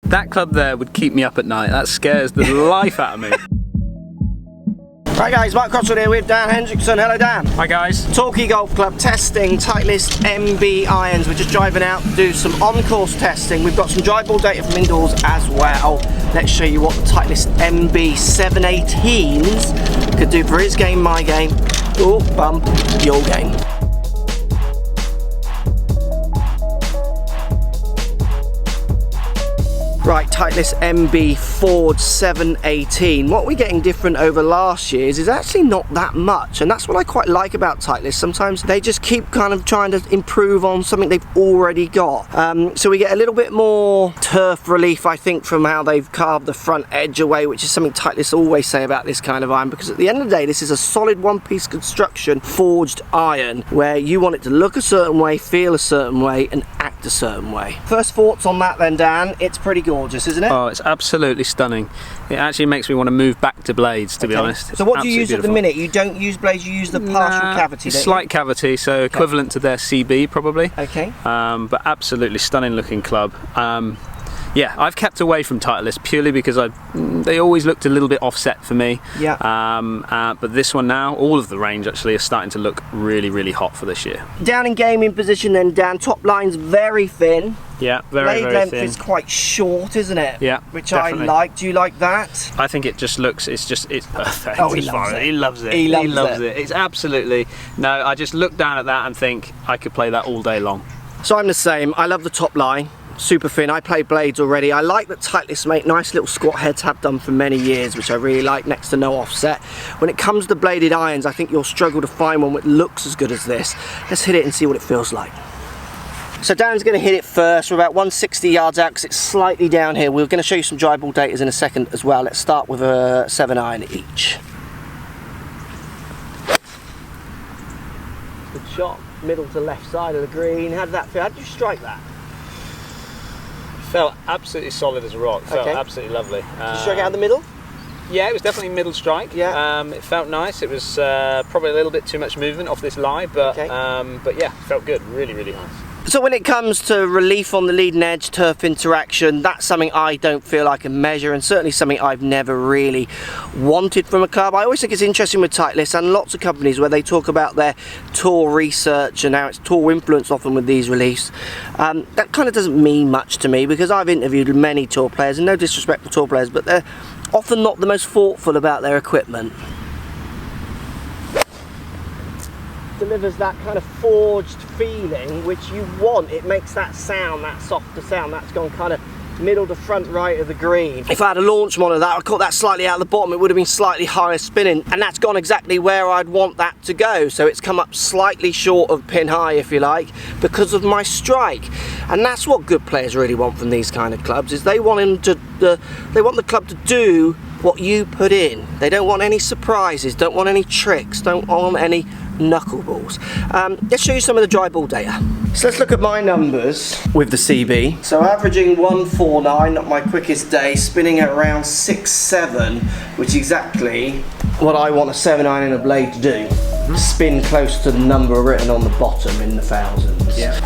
That club there would keep me up at night. That scares the life out of me. Right guys, Mike Crossfield here with Dan Hendrickson. Hello Dan. Hi guys. Torquay Golf Club testing Titleist MB irons. We're just driving out to do some on-course testing. We've got some dry ball data from indoors as well. Let's show you what the Titleist MB 718s could do for his game, my game, or bump your game. Right, Titleist MB Forge 718. What we're getting different over last year's is actually not that much, and that's what I quite like about Titleist. Sometimes they just keep kind of trying to improve on something they've already got. So we get a little bit more turf relief, I think, from how they've carved the front edge away, which is something Titleist always say about this kind of iron, because at the end of the day, this is a solid one-piece construction forged iron, where you want it to look a certain way, feel a certain way, and act a certain way. First thoughts on that then, Dan? It's pretty gorgeous, isn't it? Oh, it's absolutely stunning. It actually makes me want to move back to blades, to be honest. So what do you use at the minute? You don't use blades, you use the partial cavity, don't you? Slight cavity, so equivalent to their CB probably. Okay. But absolutely stunning looking club. Yeah, I've kept away from Titleist purely because they always looked a little bit offset for me. Yeah. But this one now, all of the range actually is starting to look really, really hot for this year. Down in gaming position then, Dan, top line's very thin. Yeah, very, blade very length thin. is quite short, isn't it? Yeah, which definitely. I like. Do you like that? I think it just looks, it's perfect. Oh, he loves it. He loves it. He loves it. It's absolutely, no, I just look down at that and think I could play that all day long. So I'm the same. I love the top line. Super thin. I play blades already. I like that Titleist make nice little squat heads, have done for many years, which I really like, next to no offset. When it comes to bladed irons, I think you'll struggle to find one that looks as good as this. Let's hit it and see what it feels like. So Dan's going to hit it first. We're about 160 yards out because it's slightly down here. We're going to show you some dry ball datas in a second as well. Let's start with a 7-iron each. Good shot. Middle to left side of the green. How did that feel? How did you strike that? Felt absolutely solid as a rock. Felt absolutely lovely. Did you strike it out the middle? Yeah, it was definitely middle strike. Yeah. It felt nice. It was probably a little bit too much movement off this lie, but yeah, felt good. Really, really nice. So when it comes to relief on the leading edge, turf interaction, that's something I don't feel I can measure, and certainly something I've never really wanted from a club. I always think it's interesting with Titleist and lots of companies where they talk about their tour research and how it's tour influence often with these reliefs. That kind of doesn't mean much to me, because I've interviewed many tour players, and no disrespect for tour players, but they're often not the most thoughtful about their equipment. Delivers that kind of forged feeling which you want. It makes that sound, that softer sound, that's gone kind of middle to front right of the green. If I had a launch monitor, I caught that slightly out of the bottom, it would have been slightly higher spinning, and that's gone exactly where I'd want that to go. So it's come up slightly short of pin high, if you like, because of my strike. And that's what good players really want from these kind of clubs, is they want they want the club to do what you put in. They don't want any surprises, don't want any tricks, don't want any knuckleballs. Let's show you some of the dry ball data. So let's look at my numbers with the CB. So averaging 149, not my quickest day, spinning at around 6.7, which is exactly what I want a 7-iron in a blade to do. Spin close to the number written on the bottom in the thousands. Yeah.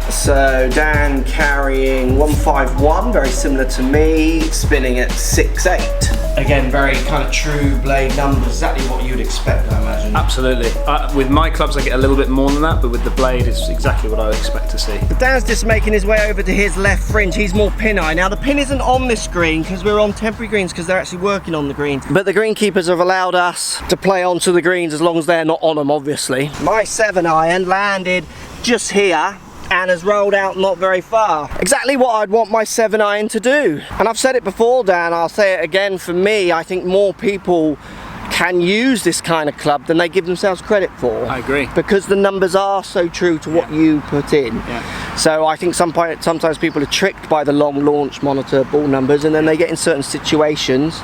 So Dan carrying 151, very similar to me, spinning at 6.8. Again, very kind of true blade numbers, exactly what you'd expect, I imagine. Absolutely. With my clubs I get a little bit more than that, but with the blade it's exactly what I would expect to see. Dan's just making his way over to his left fringe. He's more pin eye. Now the pin isn't on this green because we're on temporary greens, because they're actually working on the greens. But the greenkeepers have allowed us to play onto the greens as long as they're not on them, obviously. My 7-iron landed just here and has rolled out not very far. Exactly what I'd want my 7-iron to do. And I've said it before, Dan, I'll say it again. For me, I think more people can use this kind of club than they give themselves credit for. I agree. Because the numbers are so true to what you put in. Yeah. So I think sometimes people are tricked by the long launch monitor ball numbers, and then they get in certain situations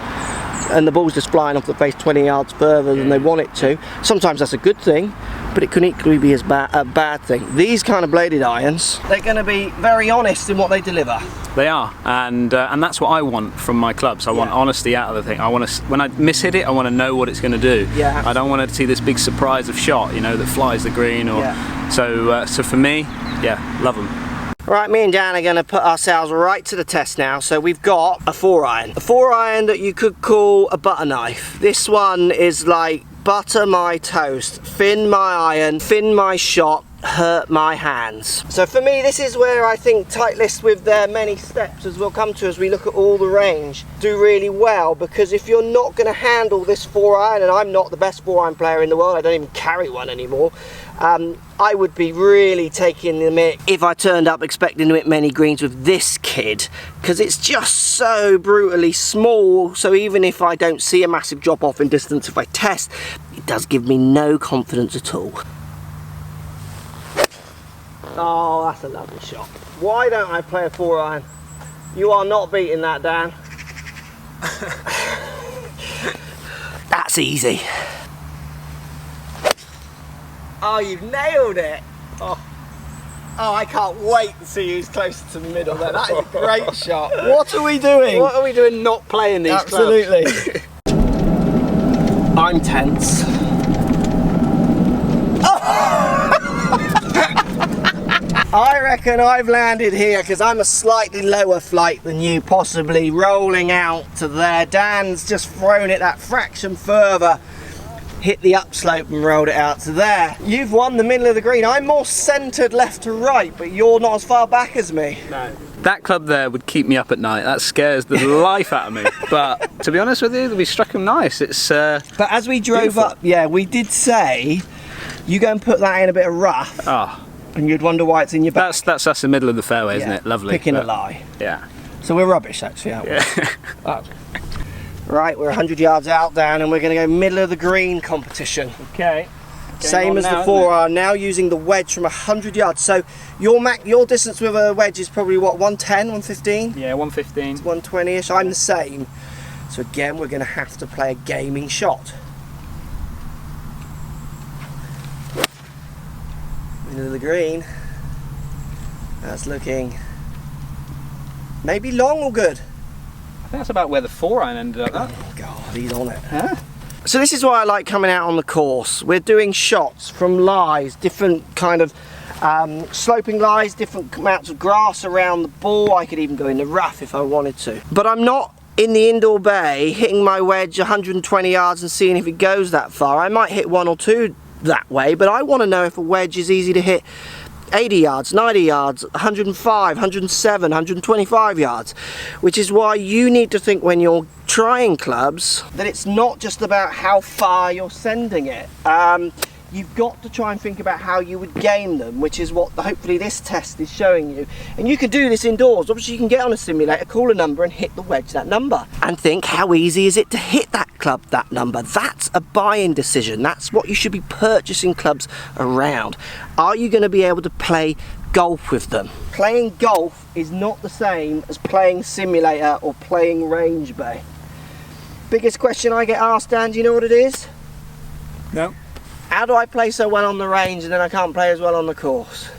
and the ball's just flying off the face 20 yards further than they want it to. Sometimes that's a good thing, but it can equally be a bad thing. These kind of bladed irons, they're going to be very honest in what they deliver. They are, and that's what I want from my clubs. I want honesty out of the thing. I want to, when I miss-hit it, I want to know what it's going to do. Yeah. I don't want to see this big surprise of shot, you know, that flies the green. Or so for me, love them. Right, me and Dan are going to put ourselves right to the test now. So we've got a 4-iron. A 4-iron that you could call a butter knife. This one is like butter my toast, thin my iron, thin my shot, hurt my hands. So for me, this is where I think Titleist, with their many steps, as we'll come to as we look at all the range, do really well, because if you're not going to handle this 4-iron, and I'm not the best 4-iron player in the world, I don't even carry one anymore, I would be really taking the mick if I turned up expecting to hit many greens with this kid, because it's just so brutally small. So even if I don't see a massive drop off in distance if I test, it does give me no confidence at all. Oh, that's a lovely shot. Why don't I play a 4-iron? You are not beating that, Dan. That's easy. Oh, you've nailed it. Oh, I can't wait to see who's closer to the middle there. That is a great shot. What are we doing? What are we doing not playing these clubs? Absolutely. I'm tense. I reckon I've landed here because I'm a slightly lower flight than you, possibly rolling out to there. Dan's just thrown it that fraction further, hit the upslope and rolled it out to there. You've won the middle of the green. I'm more centred left to right, but you're not as far back as me. No. That club there would keep me up at night. That scares the life out of me. But to be honest with you, we struck him nice. It's but as we drove beautiful. up, we did say you go and put that in a bit of rough. Oh. And you'd wonder why it's in your back. That's us in the middle of the fairway, isn't it? Lovely. Picking a lie. Yeah. So we're rubbish, actually, aren't we? Yeah. Right, we're 100 yards out, Dan, and we're going to go middle of the green competition. Okay. Same as the 4-iron, now using the wedge from 100 yards. So your distance with a wedge is probably what, 110, 115? Yeah, 115. 120-ish. I'm the same. So again, we're going to have to play a gaming shot. Middle of the green. That's looking maybe long or good. I think that's about where the 4-iron ended up. Oh God, he's on it. Huh? So this is why I like coming out on the course. We're doing shots from lies, different kind of sloping lies, different amounts of grass around the ball. I could even go in the rough if I wanted to. But I'm not in the indoor bay hitting my wedge 120 yards and seeing if it goes that far. I might hit one or two that way, but I want to know if a wedge is easy to hit 80 yards, 90 yards, 105, 107, 125 yards, which is why you need to think when you're trying clubs that it's not just about how far you're sending it. You've got to try and think about how you would game them, which is what hopefully this test is showing you. And you can do this indoors. Obviously you can get on a simulator, call a number and hit the wedge that number. And think, how easy is it to hit that club that number? That's a buying decision. That's what you should be purchasing clubs around. Are you going to be able to play golf with them? Playing golf is not the same as playing simulator or playing range bay. Biggest question I get asked, Dan, do you know what it is? No. How do I play so well on the range and then I can't play as well on the course?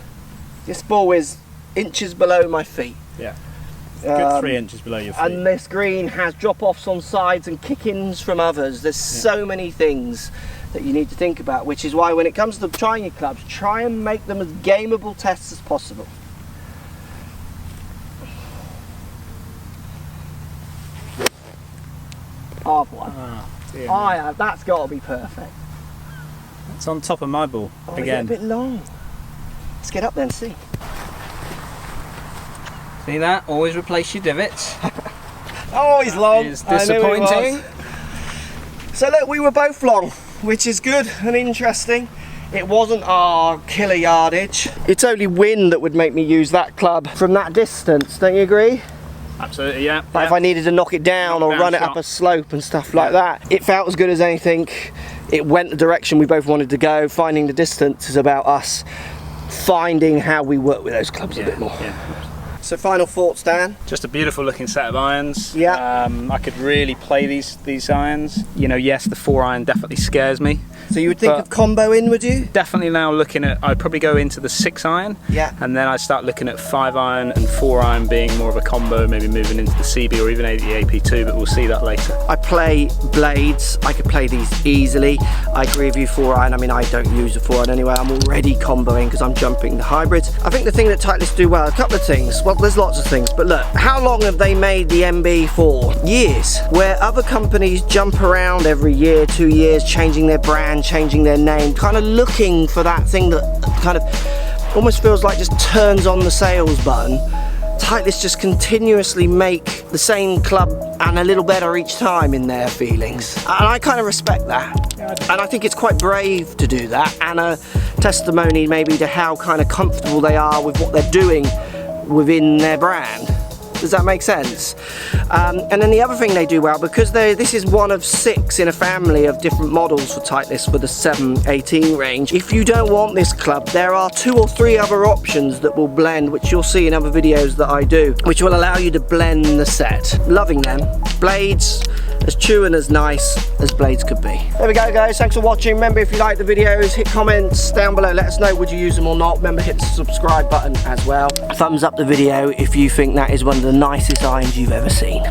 This ball is inches below my feet. Yeah. Good 3 inches below your feet. And this green has drop-offs on sides and kick-ins from others. There's so many things that you need to think about, which is why when it comes to trying your clubs, try and make them as gameable tests as possible. I've won. That's got to be perfect. It's on top of my ball again. It's a bit long. Let's get up then and see. See that? Always replace your divots. Oh, he's long. It's disappointing. So look, we were both long, which is good and interesting. It wasn't our killer yardage. It's only wind that would make me use that club from that distance, don't you agree? Absolutely, yeah. Like if I needed to knock it down or run it up a slope and stuff like that. It felt as good as anything. It went the direction we both wanted to go. Finding the distance is about us finding how we work with those clubs a bit more. Yeah. So final thoughts, Dan? Just a beautiful looking set of irons. Yeah. I could really play these irons. You know, yes, the 4-iron definitely scares me. So you would think of combo in, would you? Definitely now looking at, I'd probably go into the 6-iron. Yeah. And then I'd start looking at 5-iron and 4-iron being more of a combo, maybe moving into the CB or even the AP2, but we'll see that later. I play blades. I could play these easily. I agree with you, 4-iron. I mean, I don't use a 4-iron anyway. I'm already comboing because I'm jumping the hybrids. I think the thing that Titleist do well, a couple of things. Well, there's lots of things, but look, how long have they made the MB for? Years. Where other companies jump around every year, 2 years, changing their brand, changing their name, kind of looking for that thing that kind of almost feels like just turns on the sales button. Titleist just continuously make the same club and a little better each time in their feelings, and I kind of respect that. And I think it's quite brave to do that, and a testimony maybe to how kind of comfortable they are with what they're doing within their brand. Does that make sense? And then the other thing they do well, because this is one of 6 in a family of different models for Titleist for the 718 range. If you don't want this club, there are 2 or 3 other options that will blend, which you'll see in other videos that I do, which will allow you to blend the set. Loving them. Blades, as true and as nice as blades could be. There we go, guys. Thanks for watching. Remember, if you like the videos, hit comments down below. Let us know, would you use them or not. Remember, hit the subscribe button as well. Thumbs up the video if you think that is one of the nicest irons you've ever seen.